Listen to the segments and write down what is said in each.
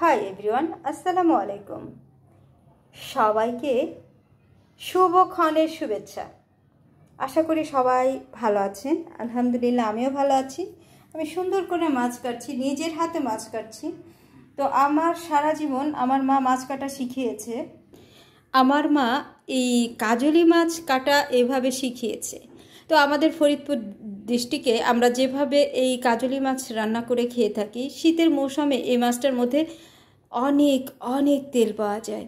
Hi everyone, আসসালামু আলাইকুম। সবাইকে শুভক্ষণের শুভেচ্ছা। আশা করি সবাই ভালো আছেন। আলহামদুলিল্লাহ আমিও ভালো আছি। আমি সুন্দর করে মাছ কাটছি, নিজের হাতে মাছ কাটছি। তো আমার সারা জীবন আমার মা মাছ কাটা শিখিয়েছে। আমার মা এই কাজলি মাছ কাটা এভাবে শিখিয়েছে। তো আমাদের ফরিদপুর ডিস্ট্রিক্টে আমরা যেভাবে এই কাজলি মাছ রান্না করে খেয়ে থাকি, শীতের মৌসুমে এই মাছটার মধ্যে অনেক অনেক তেল পাওয়া যায়।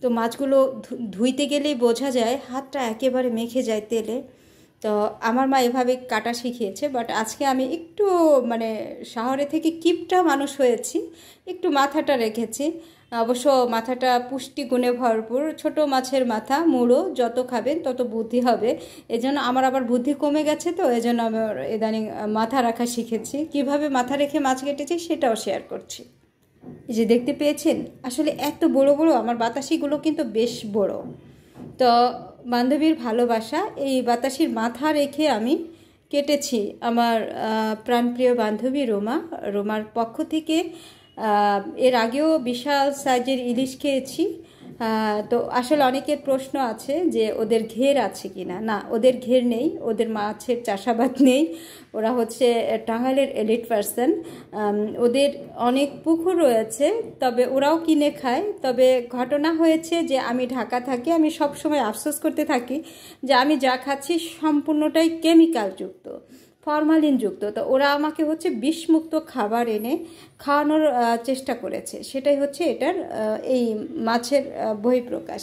তো মাছগুলো ধুইতে গেলেই বোঝা যায়, হাতটা একেবারে মেখে যায় তেলে। তো আমার মা এভাবে কাটা শিখিয়েছে। বাট আজকে আমি একটু শহরে থেকে কিপটা মানুষ হয়েছি, একটু মাথাটা রেখেছি। অবশ্য মাথাটা পুষ্টিগুণে ভরপুর। ছোট মাছের মাথা মুড়ো, যত খাবেন তত বুদ্ধি হবে। এজন্য আমার আবার বুদ্ধি কমে গেছে, তো এজন্য আমি ইদানিং মাথা রাখা শিখেছি। কিভাবে মাথা রেখে মাছ কেটেছি সেটাও শেয়ার করছি। এই যে দেখতে পেয়েছেন, আসলে এত বড় বড় আমার বাতাসিগুলো কিন্তু বেশ বড়। তো বান্ধবীর ভালোবাসা, এই বাতাসির মাথা রেখে আমি কেটেছি। আমার প্রাণপ্রিয় বান্ধবী রোমার পক্ষ থেকে এর আগেও বিশাল সাইজের ইলিশ খেয়েছি। তো আসলে অনেকের প্রশ্ন আছে যে ওদের ঘের আছে কি না। না, ওদের ঘের নেই, ওদের মাছের চাষাবাদ নেই। ওরা হচ্ছে টাঙ্গাইলের এলিট পার্সন। ওদের অনেক পুকুর রয়েছে, তবে ওরাও কিনে খায়। তবে ঘটনা হয়েছে যে আমি ঢাকা থাকি, আমি সবসময় আফসোস করতে থাকি যে আমি যা খাচ্ছি সম্পূর্ণটাই কেমিক্যালযুক্ত, ফরমালিনযুক্ত। তো ওরা আমাকে হচ্ছে বিষমুক্ত খাবার এনে খাওয়ানোর চেষ্টা করেছে। সেটাই হচ্ছে এটার এই মাছের বহিঃপ্রকাশ।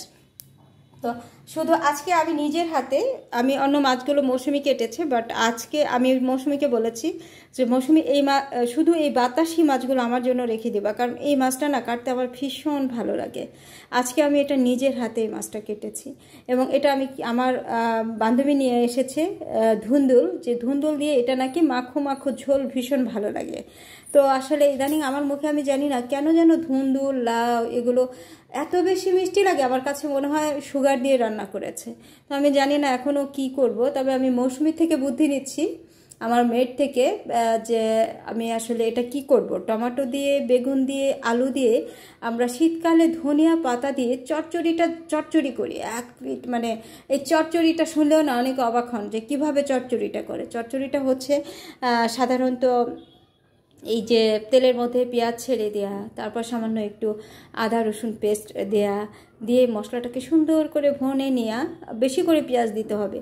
তো শুধু আজকে আমি নিজের হাতে, আমি অন্য মাছগুলো মৌসুমি কেটেছে, বাট আজকে আমি মৌসুমিকে বলেছি যে মৌসুমি শুধু এই বাতাসি মাছগুলো আমার জন্য রেখে দেবা, কারণ এই মাছটা না কাটতে আমার ভীষণ ভালো লাগে। আজকে আমি এটা নিজের হাতে এই মাছটা কেটেছি। এবং এটা আমি আমার বান্ধবী নিয়ে এসেছে ধুন্দুল, যে ধুন্দুল দিয়ে এটা নাকি মাখো মাখো ঝোল ভীষণ ভালো লাগে। তো আসলে ইদানিং আমার মুখে আমি জানি না কেন যেন ধুন্দুল, লাউ এগুলো এত বেশি মিষ্টি লাগে, আমার কাছে মনে হয় সুগার দিয়ে রান্না করেছে। তো আমি জানি না এখনও কি করব। তবে আমি মৌসুমি থেকে বুদ্ধি নিচ্ছি, আমার মেয়ের থেকে, যে আমি আসলে এটা কি করব। টমেটো দিয়ে, বেগুন দিয়ে, আলু দিয়ে আমরা শীতকালে ধনিয়া পাতা দিয়ে চচ্চড়ি করি। এই চচ্চড়িটা শুনলেও না অনেকে অবাক হন যে কীভাবে চচ্চড়িটা করে। চচ্চড়িটা হচ্ছে সাধারণত এই যে তেলের মধ্যে পেঁয়াজ ছেড়ে দেওয়া, তারপর সামান্য একটু আদা রসুন পেস্ট দিয়ে মশলাটাকে সুন্দর করে ভনে নেওয়া। বেশি করে পেঁয়াজ দিতে হবে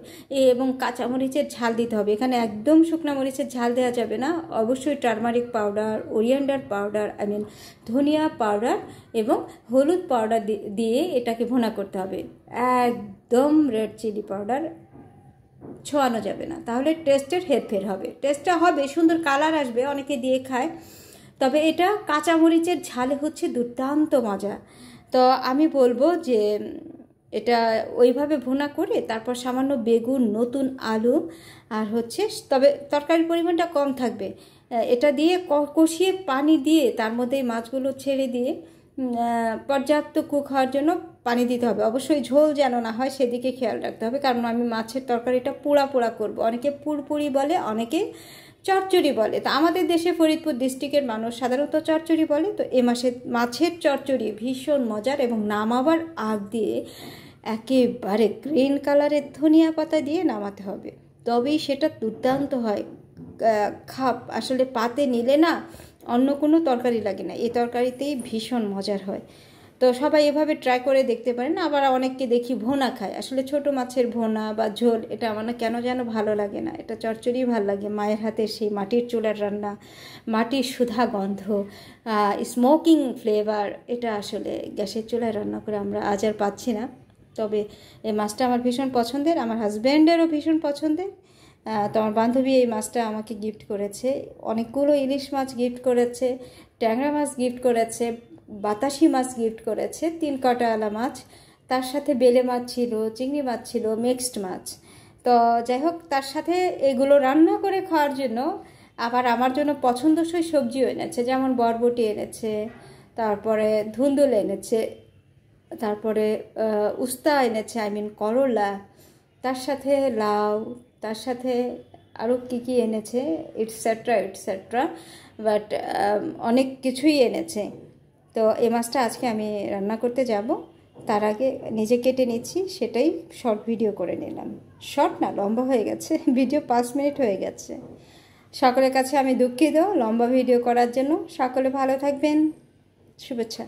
এবং কাঁচামরিচের ঝাল দিতে হবে। এখানে একদম শুকনো মরিচের ঝাল দেওয়া যাবে না। অবশ্যই টারমারিক পাউডার, ওরিয়েন্ডার পাউডার, ধনিয়া পাউডার এবং হলুদ পাউডার দিয়ে এটাকে ভুনা করতে হবে। একদম রেড চিলি পাউডার ছোঁয়ানো যাবে না, তাহলে টেস্টের হেরফের হবে। টেস্টটা হবে, সুন্দর কালার আসবে, অনেকে দিয়ে খায়। তবে এটা কাঁচামরিচের ঝালে হচ্ছে দুর্দান্ত মজা। তো আমি বলবো যে এটা ওইভাবে ভুনা করে তারপর সামান্য বেগুন, নতুন আলু আর হচ্ছে, তবে তরকারির পরিমাণটা কম থাকবে, এটা দিয়ে কষিয়ে পানি দিয়ে তার মধ্যে মাছগুলো ছেড়ে দিয়ে পর্যাপ্ত কুক হওয়ার জন্য পানি দিতে হবে। অবশ্যই ঝোল যেন না হয় সেদিকে খেয়াল রাখতে হবে, কারণ আমি মাছের তরকারিটা পোড়া পোড়া করব। অনেকে পুরপুরি বলে, অনেকে চচ্চড়ি বলে। তো আমাদের দেশে ফরিদপুর ডিস্ট্রিক্টের মানুষ সাধারণত চচ্চড়ি বলে। তো এ মাছের চচ্চড়ি ভীষণ মজার, এবং নামাবার আগ দিয়ে একেবারে গ্রিন কালারের ধনিয়া পাতা দিয়ে নামাতে হবে, তবেই সেটা দুর্দান্ত হয়। আসলে পাতে নিলে না অন্য কোনো তরকারি লাগে না, এই তরকারিতেই ভীষণ মজার হয়। তো সবাই এভাবে ট্রাই করে দেখতে পারেন। আবার অনেককে দেখি ভোনা খায়। আসলে ছোট মাছের ভোনা বা ঝোল এটা আমার না কেন যেন ভালো লাগে না, এটা চচ্চড়ি ভালো লাগে। মায়ের হাতের সেই মাটির চুলার রান্না, মাটির সুধা গন্ধ, স্মোকিং ফ্লেভার, এটা আসলে গ্যাসের চুলায় রান্না করে আমরা আজ আর পাচ্ছি না। তবে এই মাছটা আমার ভীষণ পছন্দের, আমার হাজব্যান্ডেরও ভীষণ পছন্দের। তো আমার বান্ধবী এই মাছটা আমাকে গিফট করেছে, অনেকগুলো ইলিশ মাছ গিফট করেছে, ট্যাংরা মাছ গিফট করেছে, বাতাসি মাছ গিফট করেছে, 3 কাঁটাওয়ালা মাছ, তার সাথে বেলে মাছ ছিল, চিংড়ি মাছ ছিল, মিক্সড মাছ। তো যাই হোক, তার সাথে এগুলো রান্না করে খাওয়ার জন্য আবার আমার জন্য পছন্দসই সবজিও এনেছে, যেমন বরবটি এনেছে, তারপরে ধুন্দুল এনেছে, তারপরে উস্তা এনেছে, করলা, তার সাথে লাউ, তার সাথে আরও কী এনেছে, এটসেট্রা। বাট অনেক কিছুই এনেছে। তো এই মাছটা আজকে আমি রান্না করতে যাব, তার আগে নিজে কেটে নিচ্ছি, সেটাই শর্ট ভিডিও করে নিলাম। শর্ট না, লম্বা হয়ে গেছে ভিডিও, 5 মিনিট হয়ে গেছে। সকলের কাছে আমি দুঃখিত লম্বা ভিডিও করার জন্য। সকলে ভালো থাকবেন, শুভেচ্ছা।